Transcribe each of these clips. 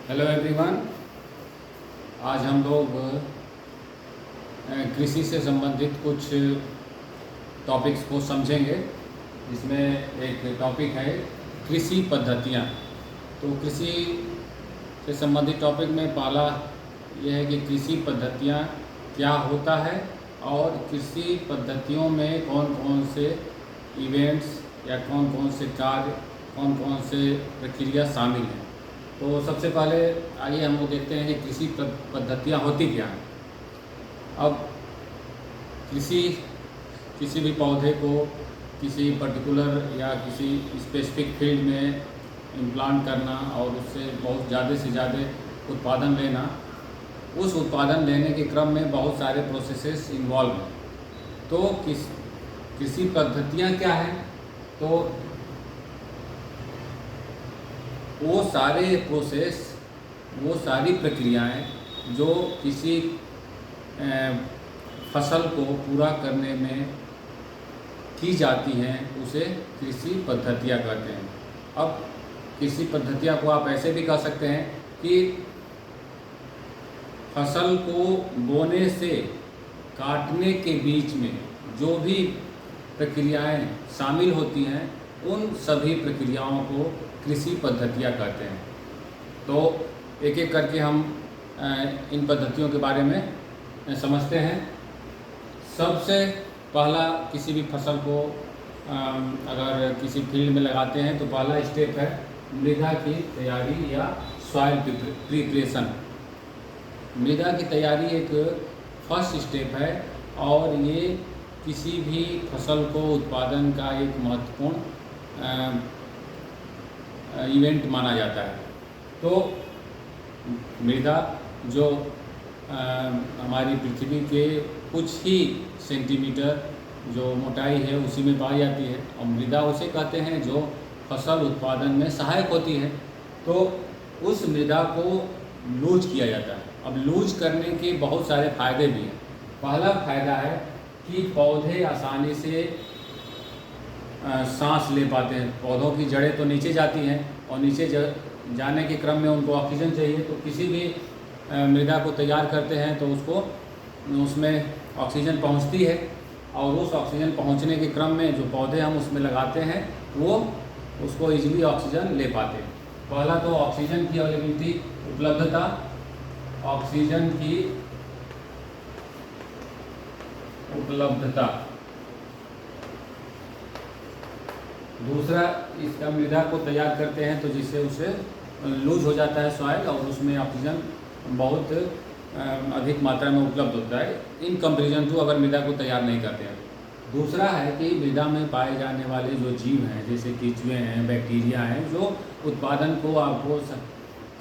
Hello everyone. आज हम लोग कृषि से संबंधित कुछ टॉपिक्स को समझेंगे, जिसमें एक टॉपिक है कृषि पद्धतियाँ। तो कृषि से संबंधित टॉपिक में पहला यह है कि कृषि पद्धतियाँ क्या होता है और कृषि पद्धतियों में कौन कौन से इवेंट्स या कौन कौन से कार्य, कौन कौन से प्रक्रिया शामिल हैं। तो सबसे पहले आइए हम लोग देखते हैं कि कृषि पद्धतियाँ होती क्या हैं। अब कृषि किसी भी पौधे को किसी पर्टिकुलर या किसी स्पेसिफिक फील्ड में इम्प्लांट करना और उससे बहुत ज़्यादा से ज़्यादा उत्पादन लेना, उस उत्पादन लेने के क्रम में बहुत सारे प्रोसेसेस इन्वॉल्व हैं। तो कृषि पद्धतियाँ क्या हैं? तो वो सारे प्रोसेस, वो सारी प्रक्रियाएं जो किसी फसल को पूरा करने में की जाती हैं, उसे कृषि पद्धतियाँ कहते हैं। अब कृषि पद्धतियाँ को आप ऐसे भी कह सकते हैं कि फसल को बोने से काटने के बीच में जो भी प्रक्रियाएं शामिल होती हैं, उन सभी प्रक्रियाओं को कृषि पद्धतियाँ कहते हैं। तो एक एक करके हम इन पद्धतियों के बारे में समझते हैं। सबसे पहला, किसी भी फसल को अगर किसी फील्ड में लगाते हैं तो पहला स्टेप है मृदा की तैयारी या सॉइल प्रिपरेशन। मृदा की तैयारी एक फर्स्ट स्टेप है और ये किसी भी फसल को उत्पादन का एक महत्वपूर्ण इवेंट माना जाता है। तो मृदा जो हमारी पृथ्वी के कुछ ही सेंटीमीटर जो मोटाई है उसी में पाई जाती है, और मृदा उसे कहते हैं जो फसल उत्पादन में सहायक होती है। तो उस मृदा को लूज किया जाता है। अब लूज करने के बहुत सारे फायदे भी हैं। पहला फायदा है कि पौधे आसानी से सांस ले पाते हैं। पौधों की जड़ें तो नीचे जाती हैं और नीचे जाने के क्रम में उनको ऑक्सीजन चाहिए। तो किसी भी मृदा को तैयार करते हैं तो उसमें ऑक्सीजन पहुंचती है, और उस ऑक्सीजन पहुंचने के क्रम में जो पौधे हम उसमें लगाते हैं वो उसको इजीली ऑक्सीजन ले पाते हैं। पहला तो ऑक्सीजन की अवेलेबिलिटी, उपलब्धता, ऑक्सीजन की उपलब्धता। दूसरा, इसका मृदा को तैयार करते हैं तो जिससे उसे लूज हो जाता है सॉइल, और उसमें ऑक्सीजन बहुत अधिक मात्रा में उपलब्ध होता है इन कंपेरिजन टू अगर मृदा को तैयार नहीं करते हैं। दूसरा है कि मृदा में पाए जाने वाले जो जीव हैं, जैसे केंचुए हैं, बैक्टीरिया हैं, जो उत्पादन को आपको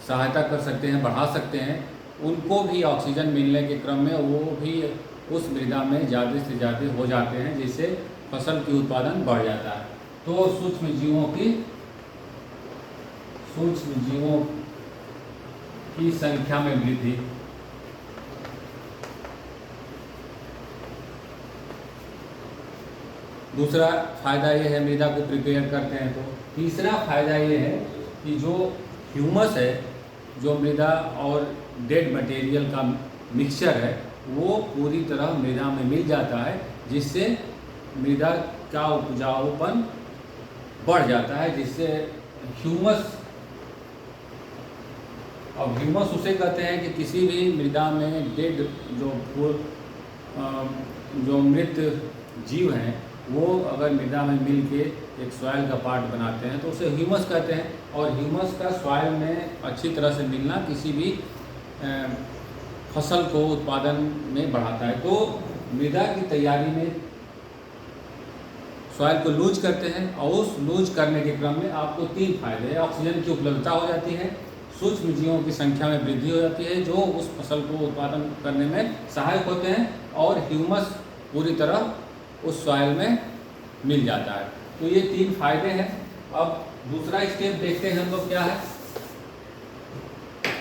सहायता कर सकते हैं, बढ़ा सकते हैं, उनको भी ऑक्सीजन मिलने के क्रम में वो भी उस मृदा में ज़्यादा से ज़्यादा हो जाते हैं, जिससे फसल की उत्पादन बढ़ जाता है। तो सूक्ष्म जीवों की संख्या में वृद्धि। दूसरा फायदा ये है, मृदा को प्रिपेयर करते हैं। तो तीसरा फायदा ये है कि जो ह्यूमस है, जो मृदा और डेड मटेरियल का मिक्सचर है, वो पूरी तरह मृदा में मिल जाता है, जिससे मृदा का उपजाऊपन बढ़ जाता है, जिससे ह्यूमस। अब ह्यूमस उसे कहते हैं कि किसी भी मृदा में डेड जो मृत जीव हैं, वो अगर मृदा में मिल के एक सॉइल का पार्ट बनाते हैं तो उसे ह्यूमस कहते हैं। और ह्यूमस का सॉइल में अच्छी तरह से मिलना किसी भी फसल को उत्पादन में बढ़ाता है। तो मृदा की तैयारी में सॉइल को लूज करते हैं, और उस लूज करने के क्रम में आपको तीन फायदे हैं। ऑक्सीजन की उपलब्धता हो जाती है, सूक्ष्म जीवों की संख्या में वृद्धि हो जाती है जो उस फसल को उत्पादन करने में सहायक होते हैं, और ह्यूमस पूरी तरह उस सॉइल में मिल जाता है। तो ये तीन फायदे हैं। अब दूसरा स्टेप देखते हैं हम लोग क्या है।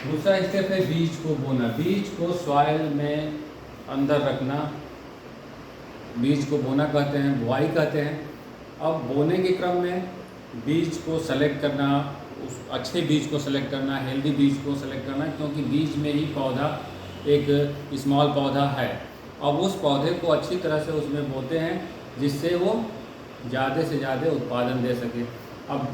दूसरा स्टेप है बीज को बोना। बीज को सॉइल में अंदर रखना, बीज को बोना कहते हैं, बुआई कहते हैं। अब बोने के क्रम में बीज को सेलेक्ट करना, उस अच्छे बीज को सेलेक्ट करना, हेल्दी बीज को सेलेक्ट करना, क्योंकि बीज में ही पौधा एक स्मॉल पौधा है। अब उस पौधे को अच्छी तरह से उसमें बोते हैं जिससे वो ज़्यादा से ज़्यादा उत्पादन दे सके। अब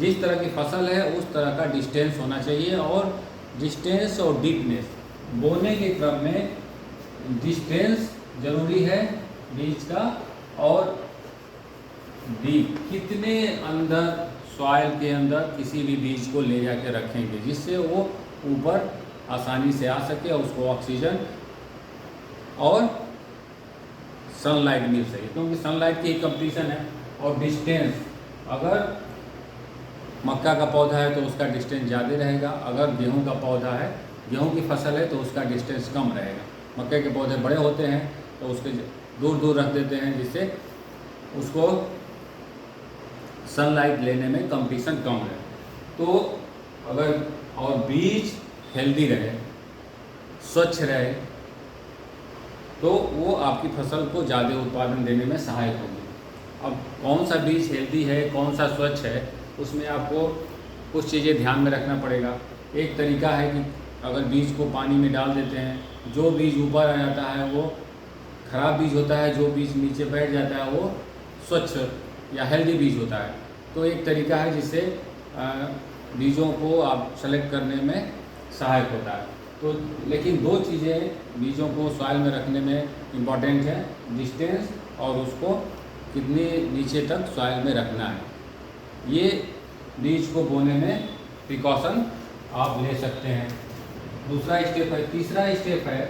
जिस तरह की फसल है उस तरह का डिस्टेंस होना चाहिए, और डिस्टेंस और डीपनेस, बोने के क्रम में डिस्टेंस ज़रूरी है बीज का, और डीप कितने अंदर सॉइल के अंदर किसी भी बीज को ले जाके रखेंगे जिससे वो ऊपर आसानी से आ सके और उसको ऑक्सीजन और सनलाइट मिल सके, क्योंकि सनलाइट की कंपटीशन है। और डिस्टेंस, अगर मक्का का पौधा है तो उसका डिस्टेंस ज़्यादा रहेगा, अगर गेहूं का पौधा है, गेहूं की फसल है तो उसका डिस्टेंस कम रहेगा। मक्के के पौधे बड़े होते हैं तो उसके दूर दूर रख देते हैं जिससे उसको सनलाइट लेने में कंपटीशन कम है। तो अगर और बीज हेल्दी रहे, स्वच्छ रहे, तो वो आपकी फसल को ज़्यादा उत्पादन देने में सहायक होगी। अब कौन सा बीज हेल्दी है, कौन सा स्वच्छ है, उसमें आपको कुछ चीज़ें ध्यान में रखना पड़ेगा। एक तरीका है कि अगर बीज को पानी में डाल देते हैं, जो बीज ऊपर आ जाता है वो खराब बीज होता है, जो बीज नीचे बैठ जाता है वो स्वच्छ या हेल्दी बीज होता है। तो एक तरीका है जिससे बीजों को आप सेलेक्ट करने में सहायक होता है। तो लेकिन दो चीज़ें बीजों को सॉइल में रखने में इम्पॉर्टेंट है, डिस्टेंस और उसको कितने नीचे तक सॉइल में रखना है। ये बीज को बोने में प्रिकॉशन आप ले सकते हैं। दूसरा स्टेप है। तीसरा स्टेप है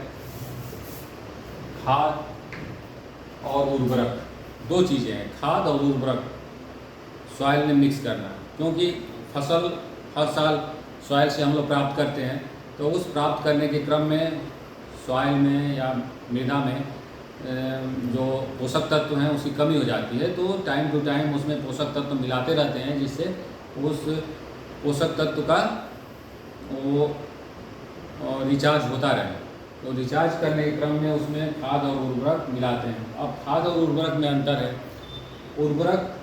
खाद और उर्वरक। दो चीज़ें हैं, खाद और उर्वरक सॉइल में मिक्स करना, क्योंकि फसल हर साल सॉइल से हम लोग प्राप्त करते हैं, तो उस प्राप्त करने के क्रम में सॉइल में या मृदा में जो पोषक तत्व हैं उसकी कमी हो जाती है। तो टाइम टू टाइम उसमें पोषक तत्व मिलाते रहते हैं जिससे उस पोषक तत्व का वो रिचार्ज होता रहे। तो रिचार्ज करने के क्रम में उसमें खाद और उर्वरक मिलाते हैं। अब खाद और उर्वरक में अंतर है। उर्वरक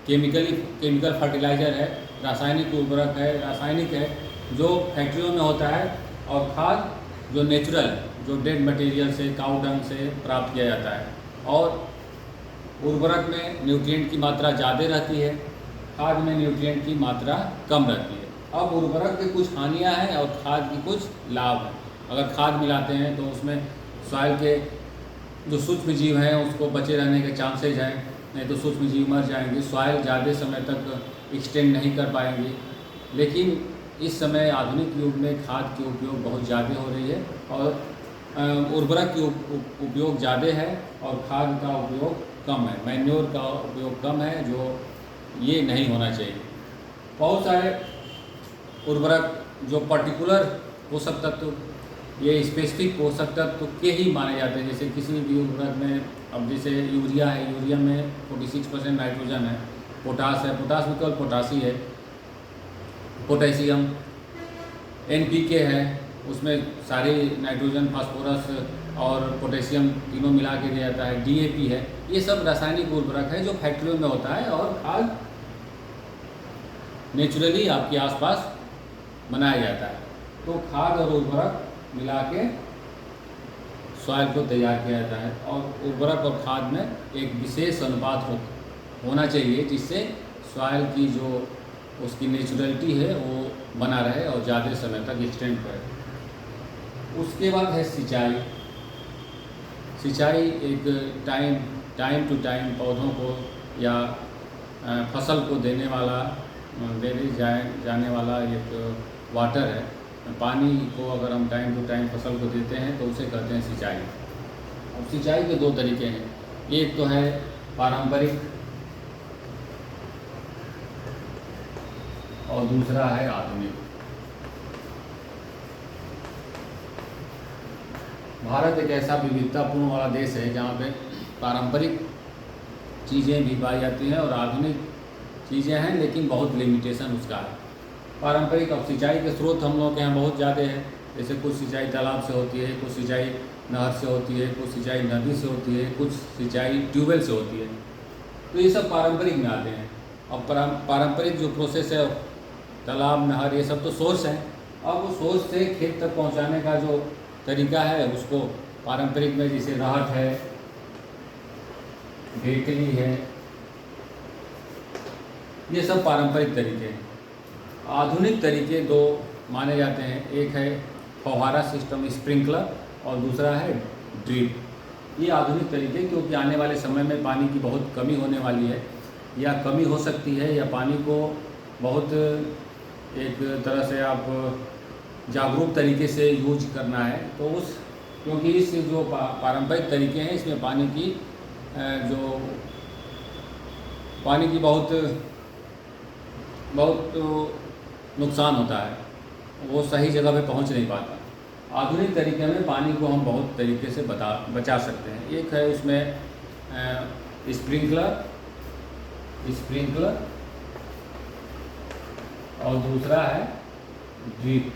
केमिकल फर्टिलाइज़र है, रासायनिक उर्वरक है, रासायनिक है जो फैक्ट्रियों में होता है, और खाद जो नेचुरल, जो डेड मटेरियल से, काऊ डंग से प्राप्त किया जाता है। और उर्वरक में न्यूट्रिएंट की मात्रा ज़्यादा रहती है, खाद में न्यूट्रिएंट की मात्रा कम रहती है। अब उर्वरक की कुछ हानियाँ हैं और खाद की कुछ लाभ हैं। अगर खाद मिलाते हैं तो उसमें सॉइल के जो सूक्ष्म जीव हैं उसको बचे रहने के चांसेज हैं, नहीं तो सूक्ष्म जीव मर जाएंगे, सॉइल ज़्यादा समय तक एक्सटेंड नहीं कर पाएंगे। लेकिन इस समय आधुनिक युग में खाद की उपयोग बहुत ज़्यादा हो रही है और उर्वरक की उपयोग ज़्यादा है और खाद का उपयोग कम है, मैन्योर का उपयोग कम है, जो ये नहीं होना चाहिए। बहुत सारे उर्वरक जो पर्टिकुलर पोषक तत्व, ये स्पेसिफिक पोषक तत्व के ही माने जाते हैं। जैसे किसी भी उर्वरक में, अब जैसे यूरिया है, यूरिया में 46% नाइट्रोजन है, पोटास है, पोटास में केवल पोटासी है, पोटेशियम, NPK है, उसमें सारे नाइट्रोजन, फास्फोरस और पोटेशियम तीनों मिला के दिया जाता है, DAP है। ये सब रासायनिक उर्वरक है जो फैक्ट्रियों में होता है, और खाद नेचुरली आपके आसपास बनाया जाता है। तो खाद और उर्वरक मिला के सॉइल को तैयार किया जाता है, और उर्वरक और खाद में एक विशेष अनुपात होना चाहिए जिससे सॉइल की जो उसकी नेचुरलिटी है वो बना रहे और ज़्यादा समय तक एक्सटेंड करे। उसके बाद है सिंचाई। सिंचाई एक टाइम टू टाइम पौधों को या फसल को देने जाने वाला एक वाटर है। पानी को अगर हम टाइम टू टाइम फसल को देते हैं तो उसे कहते हैं सिंचाई। अब सिंचाई के दो तरीके हैं, एक तो है पारंपरिक और दूसरा है आधुनिक। भारत एक ऐसा विविधतापूर्ण वाला देश है जहाँ पे पारंपरिक चीज़ें भी पाई जाती हैं और आधुनिक चीज़ें हैं, लेकिन बहुत लिमिटेशन उसका है। पारंपरिक, अब सिंचाई के स्रोत हम लोग के यहाँ बहुत ज़्यादा है। जैसे कुछ सिंचाई तालाब से होती है, कुछ सिंचाई नहर से होती है, कुछ सिंचाई नदी से होती है, कुछ सिंचाई ट्यूबवेल से होती है। तो ये सब पारंपरिक में आते हैं। अब पारंपरिक जो प्रोसेस है, तालाब नहर ये सब तो सोर्स हैं। अब वो सोर्स से खेत तक पहुंचाने का जो तरीका है उसको पारंपरिक में, जैसे राहत है, ढेकली है, ये सब पारंपरिक तरीके हैं। आधुनिक तरीके दो माने जाते हैं, एक है फव्वारा सिस्टम स्प्रिंकलर और दूसरा है ड्रिप। ये आधुनिक तरीके, क्योंकि आने वाले समय में पानी की बहुत कमी होने वाली है, या कमी हो सकती है, या पानी को बहुत एक तरह से आप जागरूक तरीके से यूज करना है। तो उस क्योंकि इस जो पारंपरिक तरीके हैं इसमें पानी की बहुत नुकसान होता है, वो सही जगह पे पहुंच नहीं पाता। आधुनिक तरीके में पानी को हम बहुत तरीके से बचा सकते हैं। एक है उसमें स्प्रिंकलर और दूसरा है ड्रिप।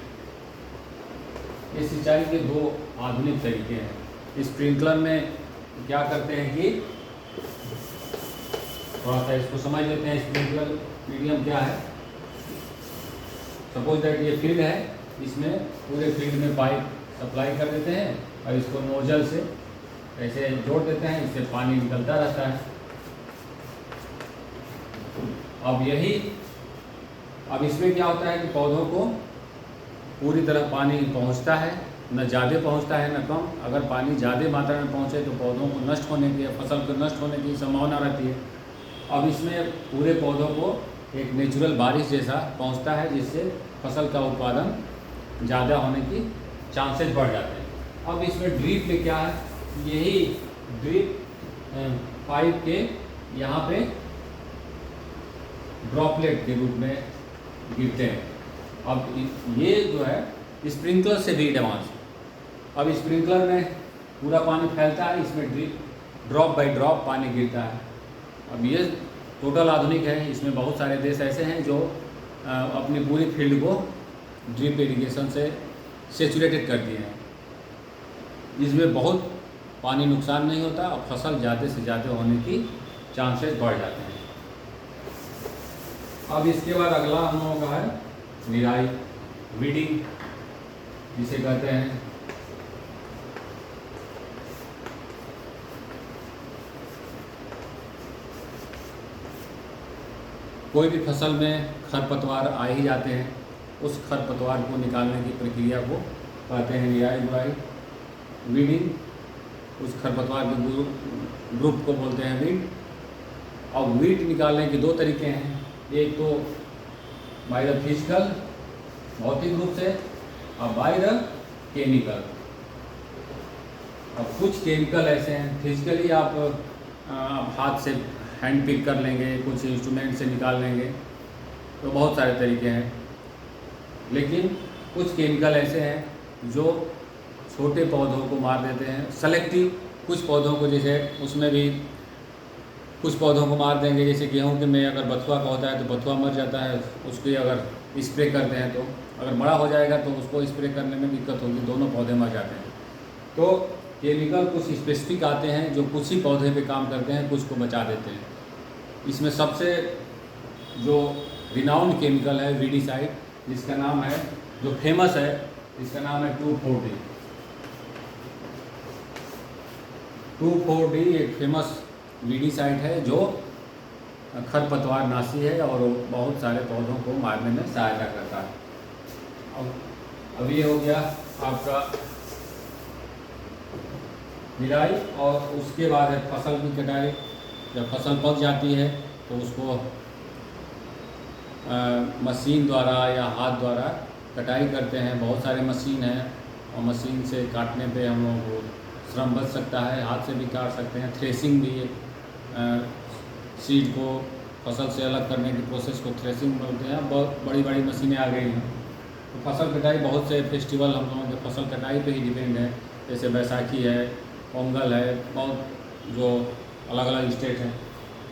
ये सिंचाई के दो आधुनिक तरीके हैं। स्प्रिंकलर में क्या करते हैं कि थोड़ा सा इसको समझ लेते हैं। स्प्रिंकलर मीडियम क्या है, सपोज दैट ये फील्ड है, इसमें पूरे फील्ड में पाइप सप्लाई कर देते हैं और इसको नोजल से ऐसे जोड़ देते हैं, इससे पानी निकलता रहता है। अब इसमें क्या होता है कि पौधों को पूरी तरह पानी पहुंचता है, न ज़्यादा पहुंचता है न कम। अगर पानी ज़्यादा मात्रा में पहुंचे तो पौधों को नष्ट होने की, फसल को नष्ट होने की संभावना रहती है। अब इसमें पूरे पौधों को एक नेचुरल बारिश जैसा पहुंचता है, जिससे फसल का उत्पादन ज़्यादा होने की चांसेस बढ़ जाते हैं। अब इसमें ड्रिप में क्या है, यही ड्रिप पाइप के यहाँ पे ड्रॉपलेट के रूप में गिरते हैं। अब ये जो है स्प्रिंकलर से भी एडवांस। अब स्प्रिंकलर में पूरा पानी फैलता है, इसमें ड्रॉप बाय ड्रॉप पानी गिरता है। अब ये टोटल आधुनिक है। इसमें बहुत सारे देश ऐसे हैं जो अपनी पूरी फील्ड को ड्रिप इरिगेशन से सेचुरेटेड कर दिए हैं। इसमें बहुत पानी नुकसान नहीं होता और फसल ज़्यादा से ज़्यादा होने की चांसेस बढ़ जाते हैं। अब इसके बाद अगला हम लोगों का है निराई, वीडिंग जिसे कहते हैं। कोई भी फसल में खरपतवार आ ही जाते हैं, उस खरपतवार को निकालने की प्रक्रिया को कहते हैं निराई गुड़ाई। वीडिंग उस खरपतवार के ग्रुप को बोलते हैं वीड। और वीड निकालने के दो तरीके हैं, एक तो बाय द फिजिकल भौतिक रूप से और बाय द केमिकल। अब कुछ केमिकल ऐसे हैं, फिजिकली आप हाथ से हैंड पिक कर लेंगे, कुछ इंस्ट्रूमेंट से निकाल लेंगे, तो बहुत सारे तरीके हैं। लेकिन कुछ केमिकल ऐसे हैं जो छोटे पौधों को मार देते हैं, सेलेक्टिव। कुछ पौधों को, जैसे उसमें भी कुछ पौधों को मार देंगे, जैसे गेहूं के में अगर बथुआ का होता है तो बथुआ मर जाता है, उसकी अगर स्प्रे करते हैं तो अगर बड़ा हो जाएगा तो उसको स्प्रे करने में दिक्कत होगी, दोनों पौधे मर जाते हैं। तो केमिकल कुछ स्पेसिफिक आते हैं जो कुछ ही पौधे पे काम करते हैं, कुछ को बचा देते हैं। इसमें सबसे जो रिनाउंड केमिकल है वीडीसाइड, जिसका नाम है, जो फेमस है, इसका नाम है 2,4-D। 2,4-D एक फेमस वीडीसाइड है जो खरपतवार नाशी है और बहुत सारे पौधों को मारने में सहायता करता है। अब ये हो गया आपका निराई। और उसके बाद है फसल की कटाई। जब फसल पक जाती है तो उसको मशीन द्वारा या हाथ द्वारा कटाई करते हैं। बहुत सारे मशीन हैं और मशीन से काटने पे हम लोगों को श्रम बच सकता है, हाथ से भी काट सकते हैं। थ्रेसिंग भी सीड को फसल से अलग करने की प्रोसेस को थ्रेसिंग बोलते हैं। बहुत बड़ी बड़ी मशीनें आ गई हैं। तो फसल कटाई, बहुत से फेस्टिवल हम लोगों के फसल कटाई पे ही डिपेंड है, जैसे बैसाखी है, पोंगल है, बहुत जो अलग अलग स्टेट हैं।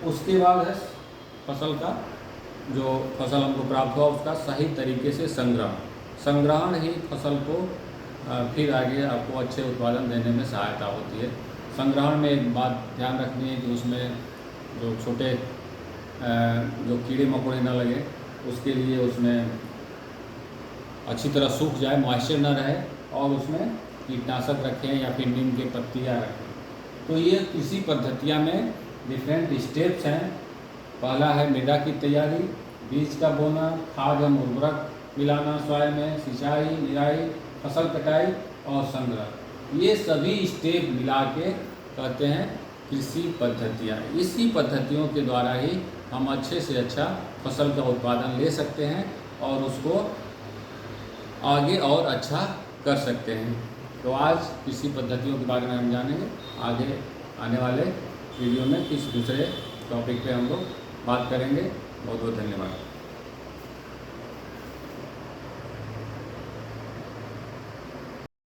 उसके बाद है फसल का, जो फसल हमको प्राप्त हुआ उसका सही तरीके से संग्रहण ही फसल को फिर आगे आपको अच्छे उत्पादन देने में सहायता होती है। संग्रहण में एक बात ध्यान रखनी है कि उसमें जो छोटे जो कीड़े मकोड़े ना लगे उसके लिए उसमें अच्छी तरह सूख जाए, मॉइस्चर ना रहे, और उसमें कीटनाशक रखें या फिर नीम के पत्तियाँ रखें। तो ये कृषि पद्धतियाँ में डिफरेंट स्टेप्स हैं। पहला है मृदा की तैयारी, बीज का बोना, खाद एवं उर्वरक मिलाना सॉइल में, सिंचाई, निराई, फसल कटाई और संग्रह। ये सभी स्टेप मिला के कहते हैं कृषि पद्धतियाँ। इसी पद्धतियों के द्वारा ही हम अच्छे से अच्छा फसल का उत्पादन ले सकते हैं और उसको आगे और अच्छा कर सकते हैं। तो आज कृषि पद्धतियों के बारे में हम जानेंगे। आगे आने वाले वीडियो में किसी दूसरे टॉपिक पे हम लोग बात करेंगे। बहुत बहुत धन्यवाद।